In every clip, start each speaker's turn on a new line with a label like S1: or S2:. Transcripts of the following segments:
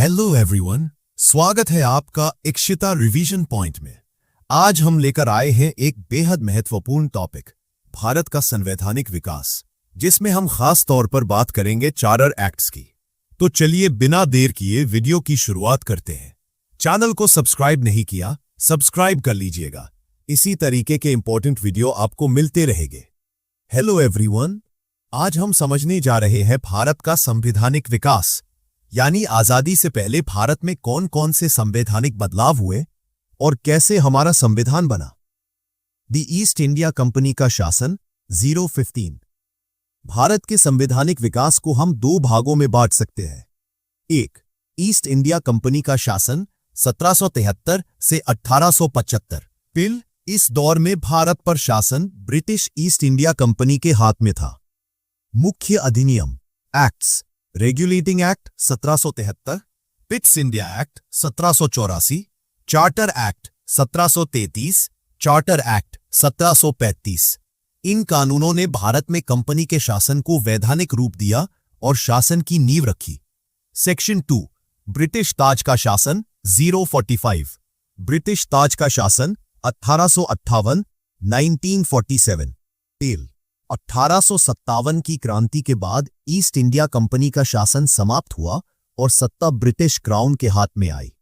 S1: Hello everyone, स्वागत है आपका इक्षिता रिवीजन पॉइंट में। आज हम लेकर आए हैं एक बेहद महत्वपूर्ण टॉपिक, भारत का संवैधानिक विकास, जिसमें हम खास तौर पर बात करेंगे चार्टर एक्ट्स की। तो चलिए बिना देर किए वीडियो की शुरुआत करते हैं। चैनल को सब्सक्राइब नहीं किया, सब्सक्राइब कर लीजिएगा। इसी तरीके के इंपॉर्टेंट वीडियो आपको मिलते रहेंगे। हेलो एवरीवन, आज हम समझने जा रहे हैं भारत का संवैधानिक विकास, यानी आजादी से पहले भारत में कौन कौन से संवैधानिक बदलाव हुए और कैसे हमारा संविधान बना। द ईस्ट इंडिया कंपनी का शासन 015। भारत के संवैधानिक विकास को हम दो भागों में बांट सकते हैं। एक, ईस्ट इंडिया कंपनी का शासन 1773 से 1875। फिर इस दौर में भारत पर शासन ब्रिटिश ईस्ट इंडिया कंपनी के हाथ में था। मुख्य अधिनियम acts: regulating act 1773, Pitt's India act 1784, charter act 1733, charter act 1735। इन कानूनों ने भारत में कंपनी के शासन को वैधानिक रूप दिया और शासन की नींव रखी। सेक्शन 2, ब्रिटिश ताज का शासन 045। ब्रिटिश ताज का शासन 1858, 1947। 1857 की क्रांति के बाद ईस्ट इंडिया कंपनी का शासन समाप्त हुआ और सत्ता ब्रिटिश क्राउन के हाथ में आई।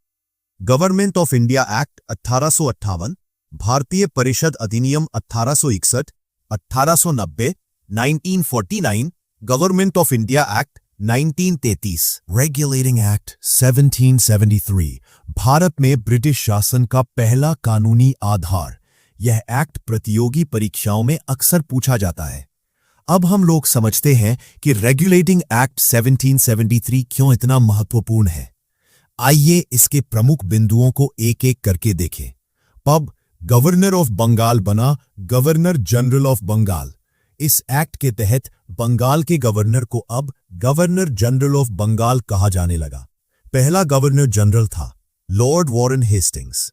S1: गवर्नमेंट ऑफ इंडिया एक्ट 1858, भारतीय परिषद अधिनियम 1861, 1890, 1949, government of India act 1933, regulating act 1773, Bharat में ब्रिटिश शासन का पहला कानूनी आधार। यह एक्ट प्रतियोगी परीक्षाओं में अक्सर पूछा जाता है। अब हम लोग समझते हैं कि रेगुलेटिंग एक्ट 1773 क्यों इतना महत्वपूर्ण है। आइए इसके प्रमुख बिंदुओं को एक एक करके देखें। पब गवर्नर ऑफ बंगाल बना गवर्नर जनरल ऑफ बंगाल। इस एक्ट के तहत बंगाल के गवर्नर को अब गवर्नर जनरल ऑफ बंगाल कहा जाने लगा। पहला गवर्नर जनरल था लॉर्ड वॉरेन हेस्टिंग्स।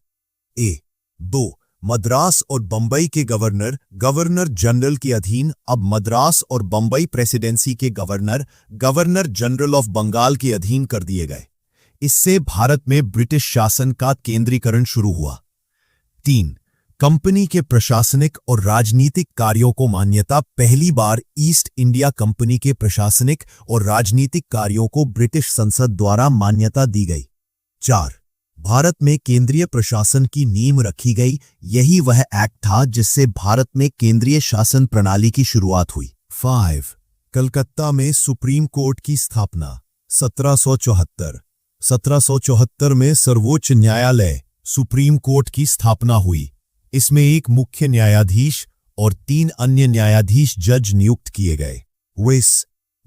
S1: 2, मद्रास और बंबई के गवर्नर गवर्नर जनरल के अधीन अब मद्रास और बंबई प्रेसिडेंसी के governor governor general of Bengal के अधीन कर दिए गए। इससे भारत में ब्रिटिश शासन का केंद्रीकरण शुरू हुआ। 3, कंपनी के प्रशासनिक और राजनीतिक कार्यों को मान्यता। पहली बार ईस्ट इंडिया कंपनी के प्रशासनिक और राजनीतिक कार्यों को ब्रिटिश संसद द्वारा मान्यता दी गई। 4, भारत में केंद्रीय प्रशासन की नींव रखी गई। यही वह एक्ट था जिससे भारत में केंद्रीय शासन प्रणाली की शुरुआत हुई। 5, कलकत्ता में सुप्रीम कोर्ट की स्थापना 1774। 1774 में सर्वोच्च न्यायालय सुप्रीम कोर्ट की स्थापना हुई। इसमें एक मुख्य न्यायाधीश और 3 अन्य न्यायाधीश जज नियुक्त किए गए।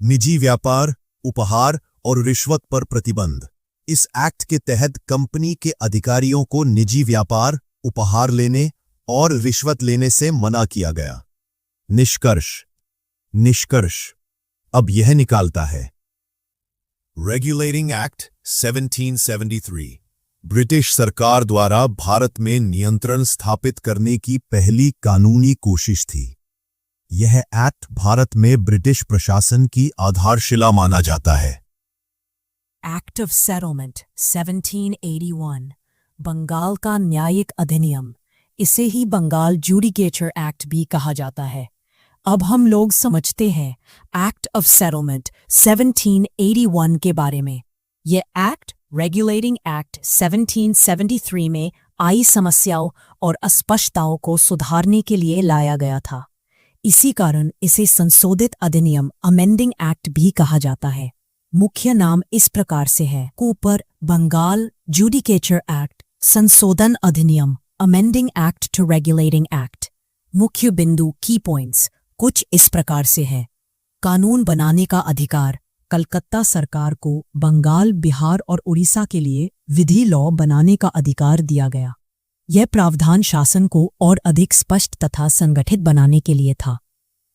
S1: निजी व्यापार, उपहार और रिश्वत पर प्रतिबंध। इस एक्ट के तहत कंपनी के अधिकारियों को निजी व्यापार, उपहार लेने और रिश्वत लेने से मना किया गया। निष्कर्ष अब यह निकालता है। रेगुलेटिंग एक्ट 1773 ब्रिटिश सरकार द्वारा भारत में नियंत्रण स्थापित करने की पहली कानूनी कोशिश थी। यह एक्ट भारत में ब्रिटिश प्रशासन की आधारशिला माना जाता है।
S2: एक्ट ऑफ सेटलमेंट 1781, बंगाल का न्यायिक अधिनियम। इसे ही बंगाल जुडिकेचर एक्ट भी कहा जाता है। अब हम लोग समझते हैं एक्ट ऑफ सेटलमेंट 1781 के बारे में। यह एक्ट रेगुलेटिंग एक्ट 1773 में आई समस्याओं और अस्पष्टताओं को सुधारने के लिए लाया गया था। इसी कारण इसे संशोधित अधिनियम अमेंडिंग एक्ट भी कहा जाता है। मुख्य नाम इस प्रकार से है। ऊपर बंगाल जुडिकेचर एक्ट संशोधन अधिनियम amending act to regulating act. मुख्य बिंदु की पॉइंट्स कुछ इस प्रकार से है। कानून बनाने का अधिकार। कलकत्ता सरकार को बंगाल, बिहार और उड़ीसा के लिए विधि लॉ बनाने का अधिकार दिया गया। यह प्रावधान शासन को और अधिक स्पष्ट तथा संगठित बनाने के लिए था।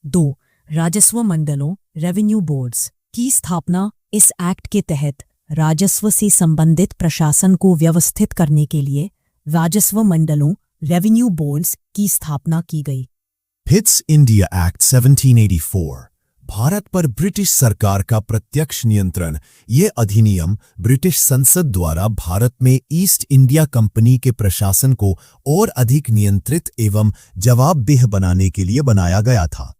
S2: 2, राजस्व मंडलों रेवेन्यू बोर्ड्स की स्थापना। इस एक्ट के तहत राजस्व से संबंधित प्रशासन को व्यवस्थित करने के लिए राजस्व मंडलों रेवेन्यू बोर्ड्स की स्थापना की गई।
S1: पिट्स इंडिया एक्ट 1784 भारत पर ब्रिटिश सरकार का प्रत्यक्ष नियंत्रण। ये अधिनियम ब्रिटिश संसद द्वारा भारत में ईस्ट इंडिया कंपनी के प्रशासन को और अधिक नियंत्रित एवं जवाबदेह बनाने के लिए बनाया गया था।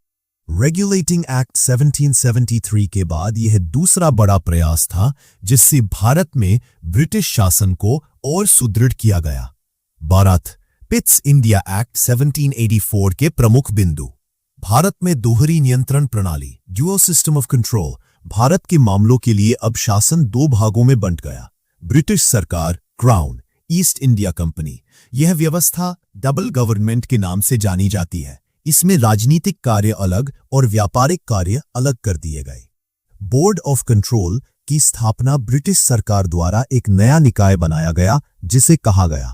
S1: रेगुलेटिंग एक्ट 1773 के बाद यह दूसरा बड़ा प्रयास था जिससे भारत में ब्रिटिश शासन को और सुदृढ़ किया गया। भारत पिट्स इंडिया एक्ट 1784 के प्रमुख बिंदु। भारत में दोहरी नियंत्रण प्रणाली, dual system of control. Bharat के मामलों के लिए अब शासन दो भागों में बंट गया। ब्रिटिश सरकार, क्राउन, ईस्ट इंडिया कंपनी। यह व्यवस्था डबल गवर्नमेंट के नाम से जानी जाती है। इसमें राजनीतिक कार्य अलग और व्यापारिक कार्य अलग कर दिए गए। बोर्ड ऑफ कंट्रोल की स्थापना ब्रिटिश सरकार द्वारा एक नया निकाय बनाया गया जिसे कहा गया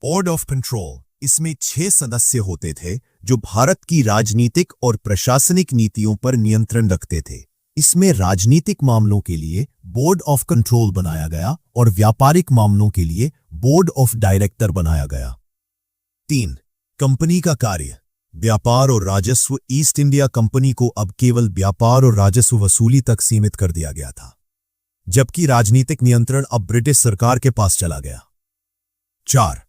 S1: बोर्ड ऑफ कंट्रोल। इसमें 6 सदस्य होते थे जो भारत की राजनीतिक और प्रशासनिक नीतियों पर नियंत्रण रखते थे। इसमें राजनीतिक मामलों के लिए बोर्ड ऑफ कंट्रोल बनाया गया और व्यापारिक मामलों के लिए बोर्ड ऑफ डायरेक्टर बनाया गया। 3. कंपनी का कार्य, व्यापार और राजस्व। ईस्ट इंडिया कंपनी को अब केवल व्यापार और राजस्व वसूली तक सीमित कर दिया गया था, जबकि राजनीतिक नियंत्रण अब ब्रिटिश सरकार के पास चला गया। 4.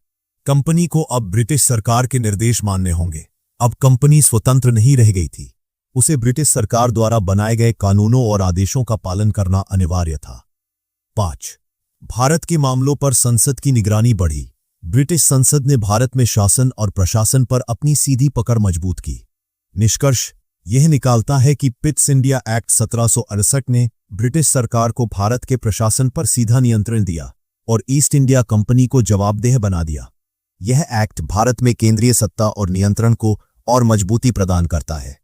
S1: कंपनी को अब ब्रिटिश सरकार के निर्देश मानने होंगे। अब कंपनी स्वतंत्र नहीं रह गई थी, उसे ब्रिटिश सरकार द्वारा बनाए गए कानूनों और आदेशों का पालन करना अनिवार्य था। 5. भारत के मामलों पर संसद की निगरानी बढ़ी। ब्रिटिश संसद ने भारत में शासन और प्रशासन पर अपनी सीधी पकड़ मजबूत की। निष्कर्ष यह निकालता है कि पिट्स इंडिया एक्ट 1768 ने ब्रिटिश सरकार को भारत के प्रशासन पर सीधा नियंत्रण दिया और ईस्ट इंडिया कंपनी को जवाबदेह बना दिया। यह एक्ट भारत में केंद्रीय सत्ता और नियंत्रण को और मजबूती प्रदान करता है।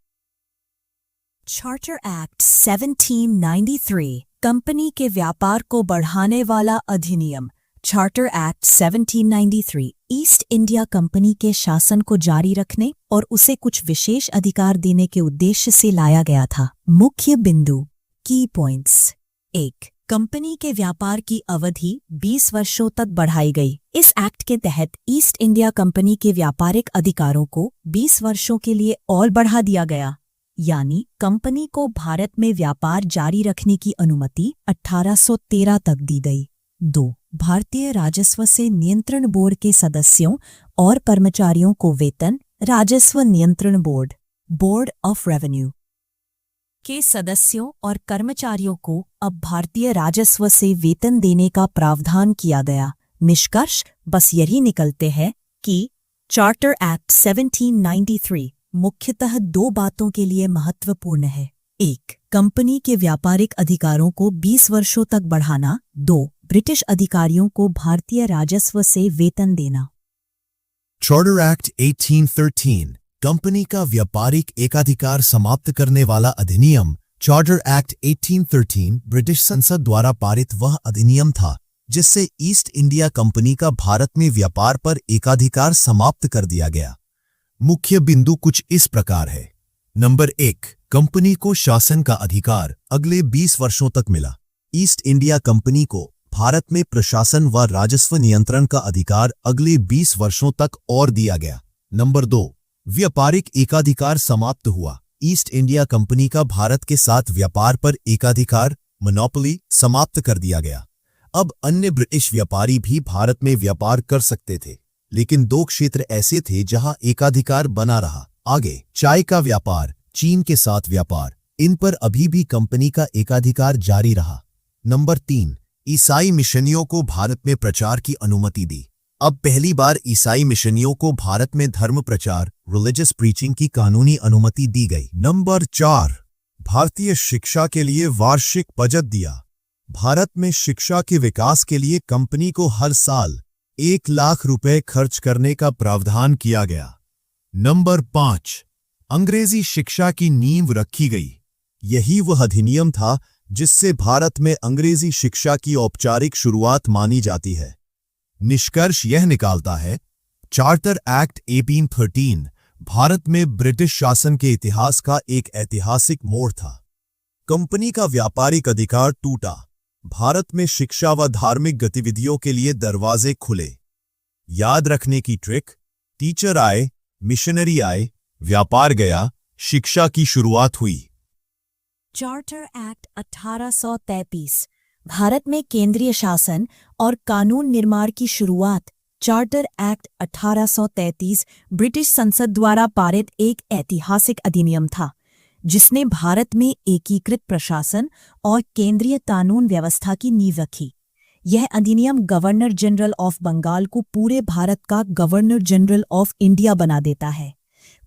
S2: चार्टर एक्ट 1793 कंपनी के व्यापार को बढ़ाने वाला अधिनियम। Charter act 1793 east India company के शासन को जारी रखने और उसे कुछ विशेष अधिकार देने के उद्देश्य से लाया गया था। मुख्य बिंदु, की पॉइंट्स। 1. कंपनी के व्यापार की अवधि 20 वर्षों तक बढ़ाई गई। इस एक्ट के तहत ईस्ट इंडिया कंपनी के व्यापारिक अधिकारों को 20 वर्षों के लिए और बढ़ा दिया गया, यानी कंपनी को भारत में व्यापार जारी रखने की अनुमति 1813 तक दी गई। 2. भारतीय राजस्व से नियंत्रण बोर्ड के सदस्यों और कर्मचारियों को वेतन, राजस्व नियंत्रण बोर्ड, बोर्ड ऑफ रेवेन्यू के सदस्यों और कर्मचारियों को अब भारतीय राजस्व से वेतन देने का प्रावधान किया गया। निष्कर्ष बस यही निकलते हैं कि चार्टर एक्ट 1793 मुख्यतः 2 बातों के लिए महत्वपूर्ण है। 1. कंपनी के व्यापारिक अधिकारों को 20 वर्षों तक बढ़ाना। 2. ब्रिटिश अधिकारियों को भारतीय राजस्व से वेतन देना।
S1: चार्टर एक्ट 1813 कंपनी का व्यापारिक एकाधिकार समाप्त करने वाला अधिनियम। चार्टर एक्ट 1813 ब्रिटिश संसद द्वारा पारित वह अधिनियम था जिससे ईस्ट इंडिया कंपनी का भारत में व्यापार पर एकाधिकार समाप्त कर दिया गया। मुख्य बिंदु कुछ इस प्रकार है। नंबर 1. कंपनी को शासन का अधिकार अगले 20 वर्षों तक मिला। ईस्ट इंडिया कंपनी को भारत में प्रशासन व राजस्व नियंत्रण का अधिकार अगले 20 वर्षों तक और दिया गया। नंबर 2. व्यापारिक एकाधिकार समाप्त हुआ। ईस्ट इंडिया कंपनी का भारत के साथ व्यापार पर एकाधिकार, मोनोपोली, समाप्त कर दिया गया। अब अन्य ब्रिटिश व्यापारी भी भारत में व्यापार कर सकते थे, लेकिन 2 क्षेत्र ऐसे थे जहां एकाधिकार बना रहा। आगे चाय का व्यापार, चीन के साथ व्यापार, इन पर अभी भी कंपनी का एकाधिकार जारी रहा। नंबर 3. ईसाई मिशनियों को भारत में प्रचार की अनुमति दी। अब पहली बार ईसाई मिशनियों को भारत में धर्म प्रचार, रिलीजियस प्रीचिंग की कानूनी अनुमति दी गई। नंबर 4. भारतीय शिक्षा के लिए वार्षिक बजट दिया। भारत में शिक्षा के विकास के लिए कंपनी को हर साल 1 लाख रुपए खर्च करने का प्रावधान किया गया। नंबर 5. अंग्रेजी शिक्षा की नींव रखी गई। यही वह अधिनियम था जिससे भारत में अंग्रेजी शिक्षा की औपचारिक शुरुआत मानी जाती है। निष्कर्ष यह निकालता है, चार्टर एक्ट 1813 भारत में ब्रिटिश शासन के इतिहास का एक ऐतिहासिक मोड़ था। कंपनी का व्यापारिक अधिकार टूटा, भारत में शिक्षा व धार्मिक गतिविधियों के लिए दरवाजे खुले। याद रखने की ट्रिक, टीचर आए, मिशनरी आए, व्यापार गया, शिक्षा की शुरुआत हुई।
S2: चार्टर एक्ट 1833 भारत में केंद्रीय शासन और कानून निर्माण की शुरुआत। चार्टर एक्ट 1833 ब्रिटिश संसद द्वारा पारित एक ऐतिहासिक अधिनियम था जिसने भारत में एकीकृत प्रशासन और केंद्रीय कानून व्यवस्था की नींव रखी। यह अधिनियम गवर्नर जनरल ऑफ बंगाल को पूरे भारत का गवर्नर जनरल ऑफ इंडिया बना देता है।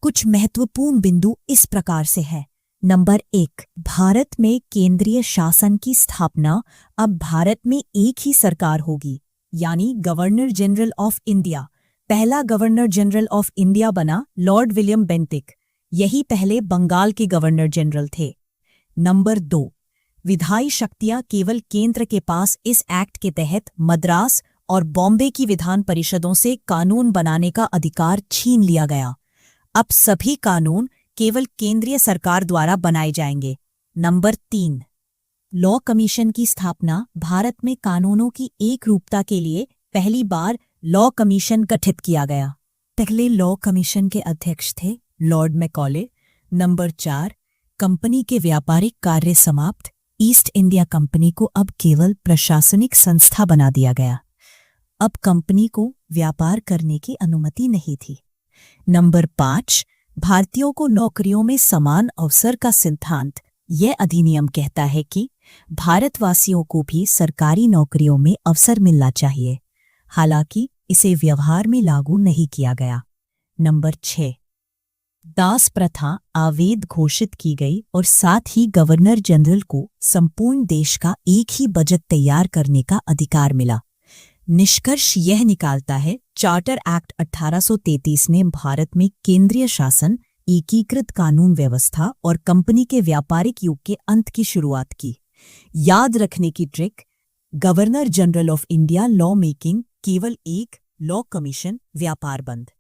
S2: कुछ महत्वपूर्ण बिंदु इस प्रकार से है। नंबर 1, भारत में केंद्रीय शासन की स्थापना। अब भारत में एक ही सरकार होगी, यानी गवर्नर जनरल ऑफ इंडिया। पहला गवर्नर जनरल ऑफ इंडिया बना लॉर्ड विलियम बेंटिक। यही पहले बंगाल के गवर्नर जनरल थे। नंबर 2, विधायी शक्तियां केवल केंद्र के पास। इस एक्ट के तहत मद्रास और बॉम्बे की विधान परिषदों से कानून बनाने का अधिकार छीन लिया गया। अब सभी कानून केवल केंद्रीय सरकार द्वारा बनाए जाएंगे। नंबर 3, लॉ कमीशन की स्थापना। भारत में कानूनों की एक रूपता के लिए पहली बार लॉ कमीशन गठित किया गया। पहले लॉ कमीशन के अध्यक्ष थे लॉर्ड मैकॉले। नंबर 4, कंपनी के व्यापारिक कार्य समाप्त। ईस्ट इंडिया कंपनी को अब केवल प्रशासनिक संस्था बना दिया गया। अब कंपनी को व्यापार करने की अनुमति नहीं थी। नंबर 5, भारतीयों को नौकरियों में समान अवसर का सिद्धांत। यह अधिनियम कहता है कि भारतवासियों को भी सरकारी नौकरियों में अवसर मिलना चाहिए, हालांकि इसे व्यवहार में लागू नहीं किया गया। नंबर 6, दास प्रथा अवैध घोषित की गई और साथ ही गवर्नर जनरल को संपूर्ण देश का एक ही बजट तैयार करने का अधिकार मिला। निष्कर्ष यह निकालता है, चार्टर एक्ट 1833 ने भारत में केंद्रीय शासन, एकीकृत कानून व्यवस्था और कंपनी के व्यापारिक युग के अंत की शुरुआत की। याद रखने की trick, governor general of India law making, केवल एक लॉ कमीशन, व्यापार बंद।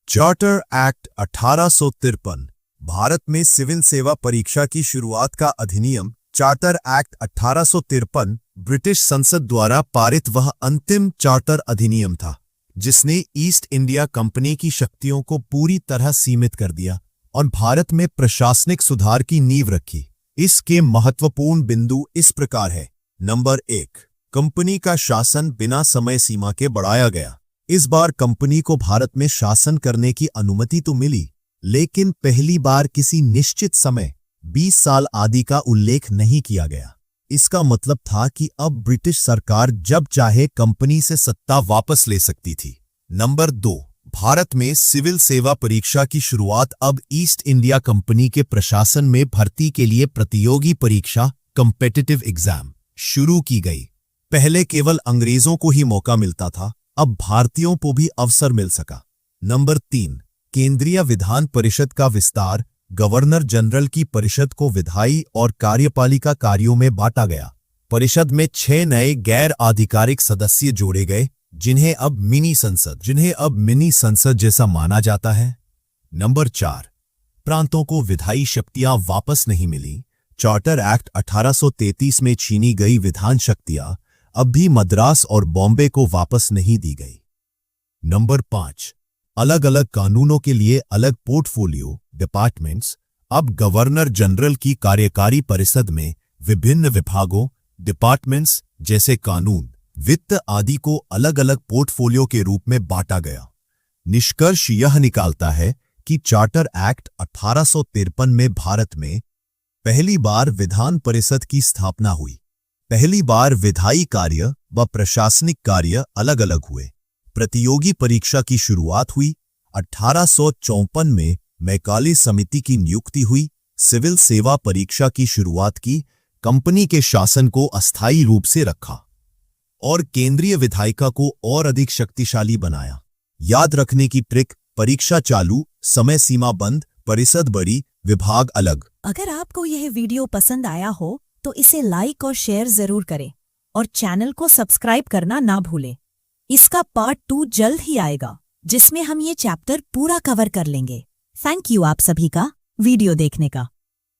S1: चार्टर एक्ट 1853 भारत में सिविल सेवा परीक्षा की शुरुआत का अधिनियम। चार्टर एक्ट 1853 ब्रिटिश संसद द्वारा पारित वह अंतिम चार्टर अधिनियम था जिसने ईस्ट इंडिया कंपनी की शक्तियों को पूरी तरह सीमित कर दिया और भारत में प्रशासनिक सुधार की नींव रखी। इसके महत्वपूर्ण बिंदु इस प्रकार है। नंबर 1, कंपनी का शासन बिना समय सीमा के बढ़ाया गया। इस बार कंपनी को भारत में शासन करने की अनुमति तो मिली, लेकिन पहली बार किसी निश्चित समय 20 साल आदि का उल्लेख नहीं किया गया। इसका मतलब था कि अब ब्रिटिश सरकार जब चाहे कंपनी से सत्ता वापस ले सकती थी। नंबर 2, भारत में सिविल सेवा परीक्षा की शुरुआत। अब ईस्ट इंडिया कंपनी के प्रशासन में भर्ती के लिए प्रतियोगी परीक्षा, कॉम्पिटिटिव एग्जाम शुरू की गई। पहले केवल अंग्रेजों को ही मौका मिलता था, अब भारतीयों को भी अवसर मिल सका। नंबर 3, केंद्रीय विधान परिषद का विस्तार। गवर्नर जनरल की परिषद को विधायी और कार्यपालिका कार्यों में बांटा गया। परिषद में 6 नए गैर आधिकारिक सदस्य जोड़े गए, जिन्हें अब मिनी संसद जैसा माना जाता है। नंबर 4, प्रांतों को विधायी शक्तियां वापस नहीं मिली। चार्टर एक्ट 1833 में छीनी गई विधान शक्तियां अब भी मद्रास और बॉम्बे को वापस नहीं दी गई। नंबर 5, अलग अलग कानूनों के लिए अलग पोर्टफोलियो, डिपार्टमेंट्स। अब गवर्नर जनरल की कार्यकारी परिषद में विभिन्न विभागों, डिपार्टमेंट्स जैसे कानून, वित्त आदि को अलग अलग पोर्टफोलियो के रूप में बांटा गया। निष्कर्ष यह निकालता है कि चार्टर एक्ट 1853 में भारत में पहली बार विधान परिषद की स्थापना हुई। पहली बार विधायी कार्य व प्रशासनिक कार्य अलग अलग हुए। प्रतियोगी परीक्षा की शुरुआत हुई। 1854 में मैकाले समिति की नियुक्ति हुई। सिविल सेवा परीक्षा की शुरुआत की। कंपनी के शासन को अस्थायी रूप से रखा और केंद्रीय विधायिका को और अधिक शक्तिशाली बनाया। याद रखने की ट्रिक, परीक्षा चालू, समय सीमा बंद, परिषद बड़ी, विभाग अलग।
S2: अगर आपको यह वीडियो पसंद आया हो तो इसे लाइक और शेयर जरूर करें और चैनल को सब्सक्राइब करना ना भूलें। इसका पार्ट 2 जल्द ही आएगा, जिसमें हम ये चैप्टर पूरा कवर कर लेंगे। थैंक यू आप सभी का वीडियो देखने का।